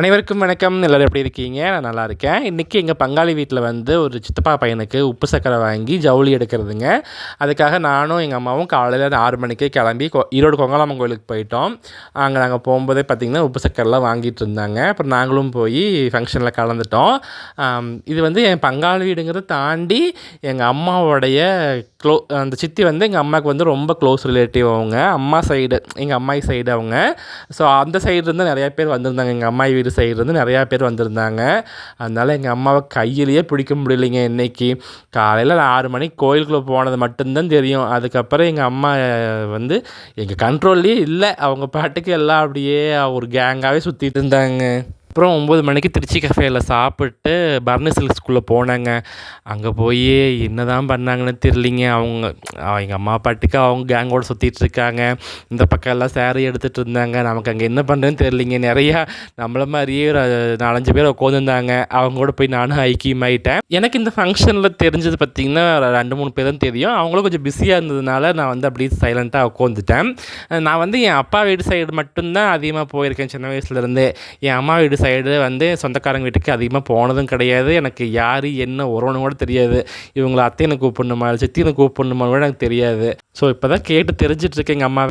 அனைவருக்கும் வணக்கம். எல்லோரும் எப்படி இருக்கீங்க? நான் நல்லா இருக்கேன். இன்றைக்கி எங்கள் பங்காளி வீட்டில் வந்து ஒரு சித்தப்பா பையனுக்கு உப்பு சக்கரை வாங்கி ஜவுளி எடுக்கிறதுங்க. அதுக்காக நானும் எங்கள் அம்மாவும் காலையில் 6 மணிக்கே கிளம்பி ஈரோடு கொங்கலாமன் கோயிலுக்கு போயிட்டோம். அங்கே நாங்கள் போகும்போதே பார்த்திங்கன்னா உப்பு சக்கரைலாம் வாங்கிட்டு இருந்தாங்க. அப்புறம் நாங்களும் போய் ஃபங்க்ஷனில் கலந்துட்டோம். இது வந்து என் பங்காளி வீடுங்கிறத தாண்டி எங்கள் அம்மாவோடைய அந்த சித்தி வந்து எங்கள் அம்மாவுக்கு வந்து ரொம்ப க்ளோஸ் ரிலேட்டிவ். அவங்க அம்மா சைடு, எங்கள் அம்மாயி சைடு அவங்க. ஸோ அந்த சைடுலேருந்து நிறையா பேர் வந்திருந்தாங்க. எங்கள் அம்மாயி வீடு சைடுலேருந்து நிறையா பேர் வந்திருந்தாங்க. அதனால் எங்கள் அம்மாவை கையிலேயே பிடிக்க முடியலைங்க. இன்றைக்கி காலையில் 6 மணிக்கு கோயிலுக்குள்ளே போனது மட்டும்தான் தெரியும். அதுக்கப்புறம் எங்கள் அம்மா வந்து எங்கள் கண்ட்ரோல்லையே இல்லை. அவங்க பாட்டுக்கு எல்லாம் அப்படியே ஒரு கேங்காகவே சுற்றிட்டு இருந்தாங்க. அப்புறம் 9 மணிக்கு திருச்சி கஃபேயில் சாப்பிட்டு பர்னி சில்க்ஸ்குள்ளே போனாங்க. அங்கே போய் என்ன தான் பண்ணாங்கன்னு தெரியலிங்க. எங்கள் அம்மா பாட்டுக்கு அவங்க கேங்கோடு சுற்றிட்டு இருக்காங்க. இந்த பக்கம் எல்லாம் சேரீ எடுத்துகிட்டு இருந்தாங்க. நமக்கு அங்கே என்ன பண்ணுறதுன்னு தெரியலிங்க. நிறையா நம்மள மாதிரியே ஒரு 4-5 பேர் உட்காந்துருந்தாங்க. அவங்க கூட போய் நானும் ஐக்கியமாயிட்டேன். எனக்கு இந்த ஃபங்க்ஷனில் தெரிஞ்சது பார்த்திங்கன்னா 2-3 பேர் தான் தெரியும். அவங்களும் கொஞ்சம் பிஸியாக இருந்ததுனால நான் வந்து அப்படியே சைலண்ட்டாக உட்காந்துட்டேன். நான் வந்து என் அப்பா வீடு சைடு மட்டும்தான் அதிகமாக போயிருக்கேன் சின்ன வயசுலேருந்தே. என் அம்மா வீடு சைடு வந்து சொந்தக்காரங்க வீட்டுக்கு அதிகமாக போனதும் கிடையாது. எனக்கு யார் என்ன உறவுன்னு கூட தெரியாது. இவங்களை அத்தையை கூப்பிடணுமா சித்தியை கூப்பிடணுமா கூட எனக்கு தெரியாது. ஸோ இப்போ தான் கேட்டு தெரிஞ்சிட்ருக்கேன் எங்கள் அம்மா